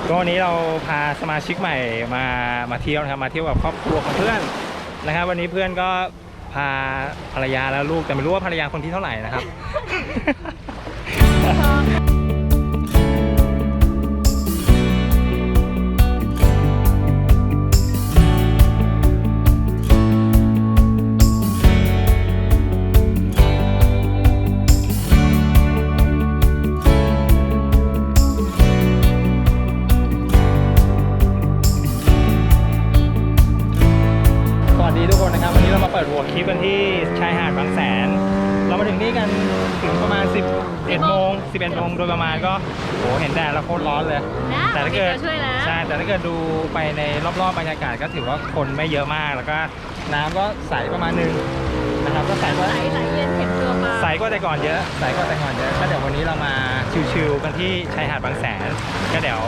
ก็วันนี้เราพาสมาชิกใหม่มาเที่ยวนะครับมาเที่ยวกับครอบครัวของเพื่อนนะครับวันนี้เพื่อนก็พาภรรยาและลูกแต่ไม่รู้ว่าภรรยาคนที่เท่าไหร่นะครับ สวัสดีทุกคนนะครับวันนี้เรามาเปิดหัวคลิปกันที่ชายหาดบางแสนเรามาถึงนี่กันถึงประมาณ11 โมงโดยประมาณก็โหเห็นแดดแล้วโคตรร้อนเลยแต่ถ้าเกิดใช่แต่ถ้าเกิดดูไปในรอบๆบรรยากาศก็ถือว่าคนไม่เยอะมากแล้วก็น้ำก็ใสประมาณนึงนะครับก็ใสกว่าเย็นเห็นตัวปลาใสกว่าแต่ก่อนเยอะก็เดี๋ยววันนี้เรามาชิลๆกันที่ชายหาดบางแสนก็เดี๋ยว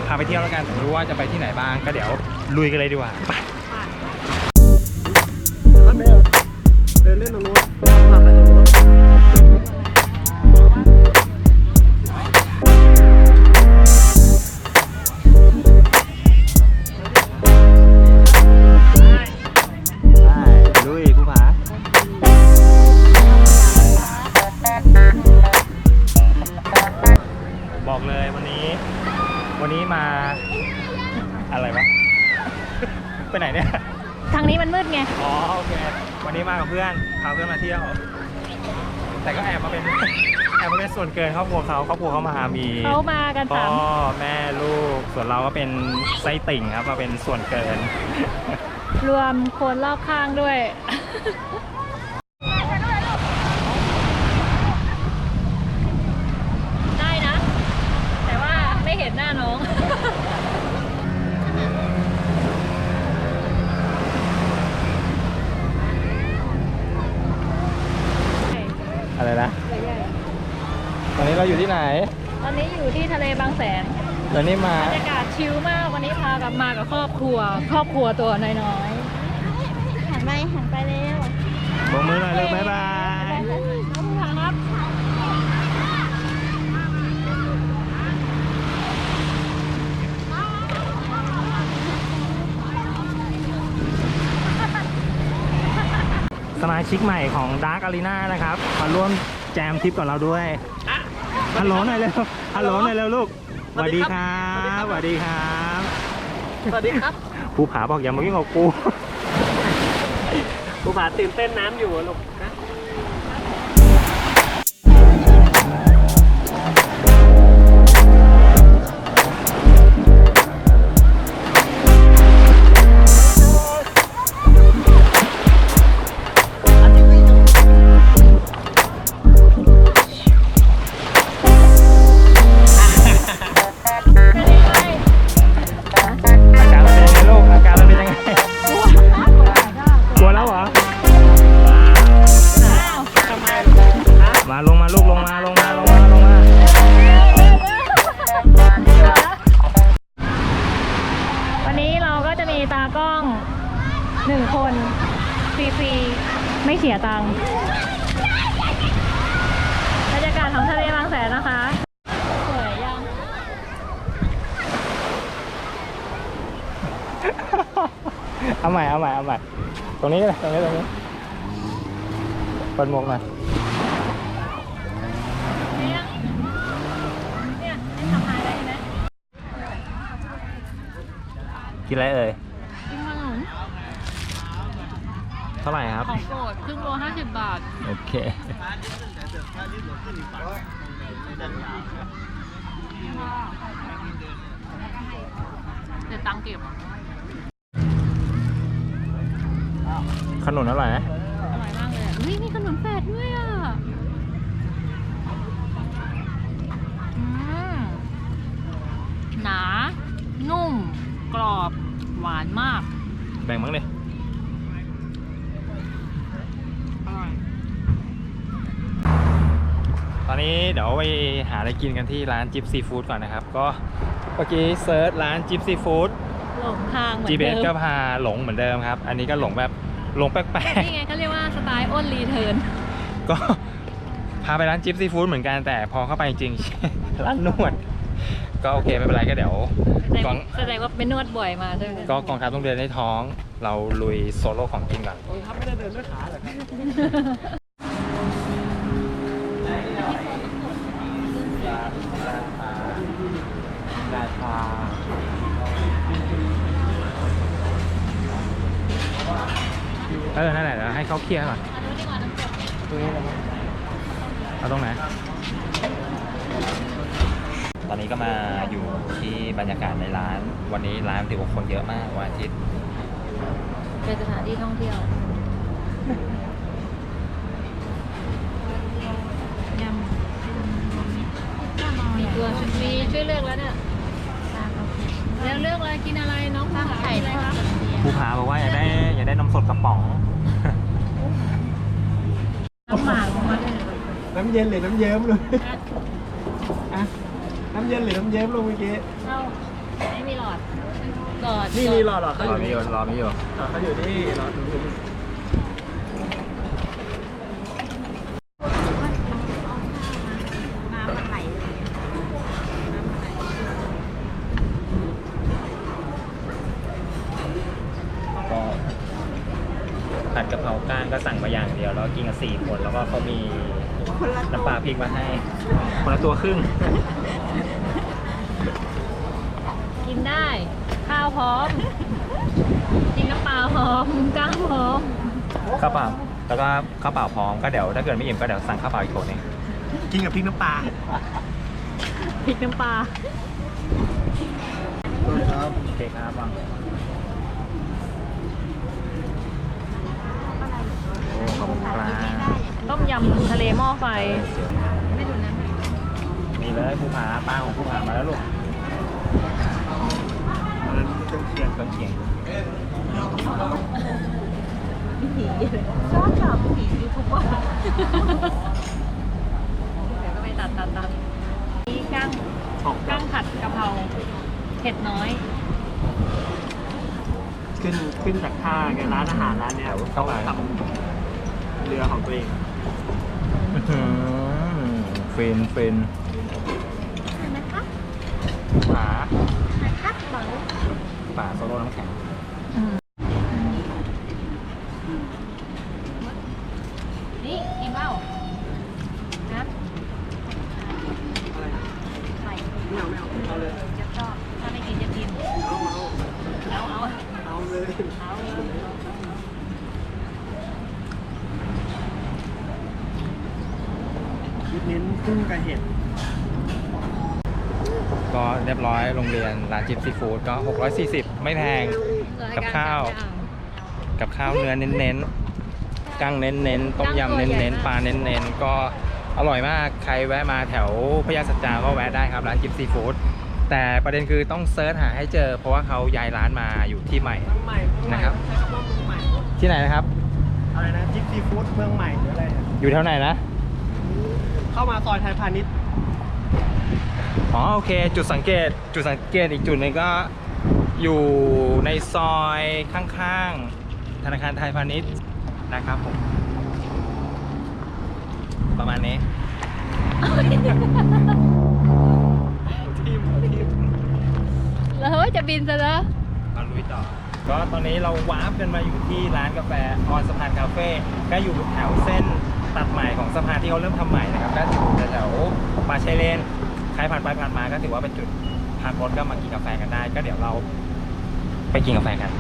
พาไปเที่ยวแล้วกันไม่รู้ว่าจะไปที่ไหนบ้างก็เดี๋ยวลุยกันเลยดีกว่าไปเดินเล่นตรงนู้นพาไปตรงนู้นลุยผู้ผาบอกเลยวันนี้มาอะไรวะ ไปไหนเนี่ยทางนี้มันมืดไงอ๋อโอเควันนี้มากับเพื่อนพาเพื่อนมาเที่ยวแต่ก็แอบมาเป็นส่วนเกินครอบครัวเขามากันพ่อแม่ลูกส่วนเราก็เป็นไส้ติ่งครับมาเป็นส่วนเกินรวมคนรอบข้างด้วยได้นะแต่ว่าไม่เห็นหน้าน้องอะไรนะตอนนี้เราอยู่ที่ไหนตอนนี้อยู่ที่ทะเลบางแสนตอนนี้มาบรรยากาศชิลมากวันนี้มากับครอบครัวตัวน้อยๆหันไปเร็วโบกมือหน่อยเร็วบ๊ายบายครับสมาชิกใหม่ของ Dark Arena นะครับมาร่วมแจมทริปกับเราด้วยฮัลโหลหน่อยเร็วลูกสวัสดีครับสวัสดีครับภูผาบอกอย่ามาวิ่งกับกูภูผาตื่นเต้นน้ำอยู่ลูกนะลงมาลูกลงมาวันนี้เราก็จะมีตากล้อง1 คนฟรีๆไม่เสียตังค์บรรยากาศของทะเลบางแสนนะคะสวยยัง เอาใหม่ตรงนี้เลยตรงนี้เปิดหมวกหน่อยกินอะไรเอ่ยกินขนมเท่าไหร่ครับของโปรดครึ่งโล50 บาทโอเคเดี๋ยวตังเก็บขนมอร่อยไหมอร่อยมากเลยเฮ้ยมีขนมแฝดด้วยอ่ะหนานุ่มกรอบหวานมากแบ่งมั้งดิอร่อยตอนนี้เดี๋ยวไปหาอะไรกินกันที่ร้านจิ๊บซีฟู้ดก่อนนะครับก็เมื่อกี้เซิร์ชร้านจิ๊บซีฟู้ดหลงทางเหมือน GPS ก็พาหลงเหมือนเดิมครับอันนี้ก็หลงแบบหลงแปลกๆนี่ไงเขาเรียกว่าสไตล์อ้นรีเทิร์นก็พาไปร้านจิ๊บซีฟู้ดเหมือนกันแต่พอเข้าไปจริงร้านนวด ก็โอเคไม่เป็นไรก็เดี๋ยวกอง แสดงว่าเป็นนวดบ่อยมาใช่ไหม ก็กองทัพต้องเดินให้ท้องเราลุยโซโล่ของกินก่อน กองทัพไม่ได้เดินด้วยขาเหรอครับ ราชานั่นแหละเดี๋ยวให้เขาเคลียร์ก่อนตรงนี้นะครับเอาตรงไหนตอนนี้ก็มาอยู่ที่บรรยากาศในร้านวันนี้ร้านถือว่าคนเยอะมากวันอาทิตย์ เป็นสถานที่ท่องเที่ยวยำมีตัวมีช่วยเลือกแล้วเนี่ยแล้วเลือกอะไรกินอะไรน้องข้าวไข่อะไรครับ ภูผาบอกว่าอยากได้นมสดกระป๋อง น้ำหมากมาเลย น้ำเย็นหรือน้ำเยิ้มเลยอะน้ำเย็นหรือน้ำเยิ้มลงเมื่อกี้ เข้าไม่มีหลอดหลอด นี่มีหลอดเหรอเขา ร อ อยู่ มีอยู่รอมีอยู่ เขาอยู่ที่หลอดดู น้ำมันไหล ก็ผัดกะเพราก้างก็สั่งมาอย่างเดียวแล้วกินกัน4 คนแล้วก็เขามีน้ำปลาพริกมาให้คนละตัวครึ่ง กินได้ข้าวพร้อมกินน้ำปลาพร้อมก้างพร้อม ข้าวเปล่าแล้วก็ข้าวเปล่าพร้อมก็เดี๋ยวถ้าเกิดไม่อิ่มก็เดี๋ยวสั่งข้าวเปล่าอีกโถนึง กินกับพริกน้ำปลา พริกน้ำปลา ครับ โอเคครับวางโอ้ขอบคุณครับ ต้มยำทะเลหม้อไฟ นี่เลยภูผาป้าของภูผามาแล้วลูก เครื่องเคียง เครื่องเคียง ชอบถามผียูทูบเบอร์เดี๋ยวก็ไปตัดนี่กั้ง ของ กั้งผัดกะเพราเผ็ดน้อย ขึ้นจากท่าไงร้านอาหารร้านเนี้ยเขาทำเรือของตัวเอง ฟินฟิน นะคะ ภูผา นะคะบัง ภูผาโซโล่น้ำแข็ง นี่กินเปล่านะ อะไรนะ ไข่ ไม่เอาเอาเลย จะชอบถ้าไม่กินจะกินเอา เอาเลย เน้นกุ้งกับเห็ด ก็เรียบร้อยโรงเรียนร้านจิบซีฟู้ดก็640ไม่แพง กับข้าว กับข้าวเนื้อเน้นๆกั้งเน้นๆต้มยำเน้นๆปลาเน้นๆก็อร่อยมากใครแวะมาแถวพญาสัจจาก็แวะได้ครับร้านจิบซีฟู้ดแต่ประเด็นคือต้องเซิร์ชหาให้เจอเพราะว่าเขาย้ายร้านมาอยู่ที่ใหม่ เมืองใหม่ นะครับ ใช้คำว่าเมืองใหม่ ที่ไหนนะครับ อะไรนะจิ๊กซีฟู้ดเมืองใหม่หรืออะไรเนี่ย อยู่แถวไหนนะ เข้ามาซอยไทยพาณิชย์ อ๋อโอเคจุดสังเกตอีกจุดหนึงก็อยู่ในซอยข้างๆธนาคารไทยพาณิชย์นะครับผมประมาณนี้ ทีม แล้วเฮ้ยจะบินซะแล้ว มาลุยต่อ ก็ตอนนี้เราวาร์ปกันมาอยู่ที่ร้านกาแฟออนสะพานคาเฟ่ก็อยู่แถวเส้นตัดใหม่ของสะพานที่เขาเริ่มทำใหม่นะครับก็อยู่แถวป่าชายเลนใครผ่านไปผ่านมาก็ถือว่าเป็นจุดพักรถก็มากินกาแฟกันได้ ก็เดี๋ยวเราไปกินกาแฟกัน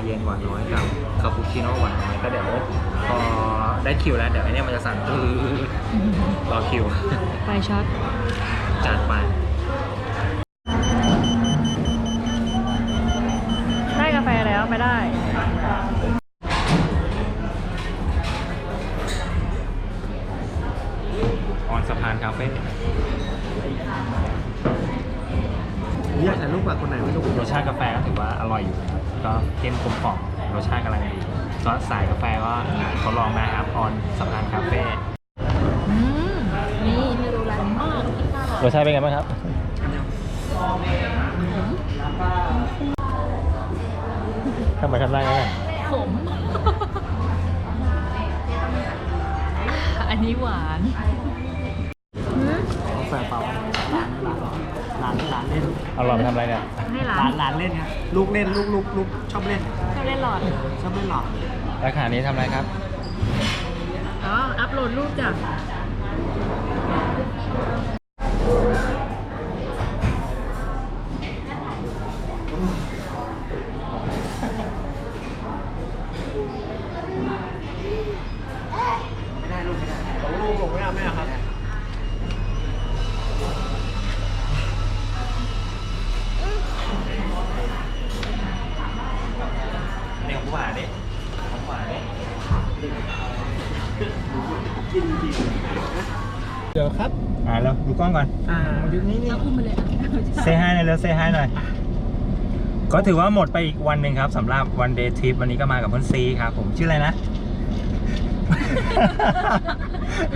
เย็นหวานน้อยกับคาปูชิโน่หวานน้อยก็เดี๋ยวพอได้คิวแล้วเดี๋ยวไอ้เนี่ยมันจะสั่งรอคิว ไฟช็อต จัดไป ได้กาแฟแล้วไปได้ ออนสะพานคาเฟ่ อยากถ่ายรูปกับคนไหนไม่รู้ รสชาติกาแฟก็ถือว่าอร่อยอยู่นะครับก็เข้มกลมกล่อมรสชาติกำลังดีก็สายกาแฟก็ทดลองได้ครับออนสะพานคาเฟ่ นี่ไม่รู้อะไรมาก รสชาติเป็นไงบ้างครับทำไมทำได้ไง ขม อันนี้หวาน กาแฟเปล่าร้านเล่น เอาหลอดไปทำอะไรเนี่ย ให้หลาน ร้านเล่นครับลูกเล่นลูกชอบเล่น ชอบเล่นหลอด ชอบเล่นหลอก แล้วขณะนี้ทำอะไรครับ อ๋อ อัพโหลดรูปจาก ลูกลงไม่เอาครับ นี่ของผู้หาดิของผู้หาดิ เดี๋ยวครับ แล้วดูกล้องก่อน ยุคนี้นี่ อุ้มมาเลย เซฮายหน่อยเร็วเซฮายหน่อย ก็ถือว่าหมดไปอีกวันหนึ่งครับสำหรับวันเดย์ทริปวันนี้ก็มากับเพื่อนซีครับผมชื่ออะไรนะ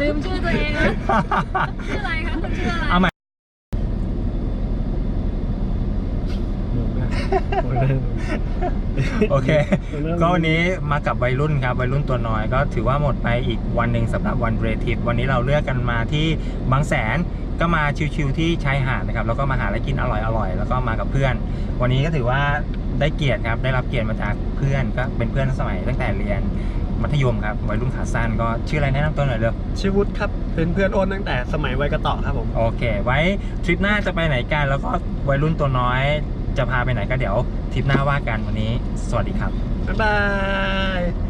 ลืมชื่อตัวเองแล้วชื่ออะไรคะคุณชื่ออะไร เอาใหม่ โอเค ก็วันนี้มากับวัยรุ่นครับวัยรุ่นตัวน้อยก็ถือว่าหมดไปอีกวันหนึ่งสำหรับวันเดย์ทริปวันนี้เราเลือกกันมาที่บางแสนก็มาชิวๆที่ชายหาดนะครับแล้วก็มาหาอะไรกินอร่อยๆแล้วก็มากับเพื่อน วันนี้ก็ถือว่าได้เกียรติครับได้รับเกียรติมาจากเพื่อนก็เป็นเพื่อนสมัยตั้งแต่เรียนมัธยมครับวัยรุ่นขาสั้นก็ชื่ออะไรแนะนำตัวหน่อยเร็ว ชื่อวุฒิครับเป็นเพื่อนโอนตั้งแต่สมัยวัยกระต่อครับผม โอเค ไว้ทริปหน้าจะไปไหนกันแล้วก็วัยรุ่นตัวน้อยจะพาไปไหนก็เดี๋ยวทริปหน้าว่ากันวันนี้สวัสดีครับ บ๊ายบาย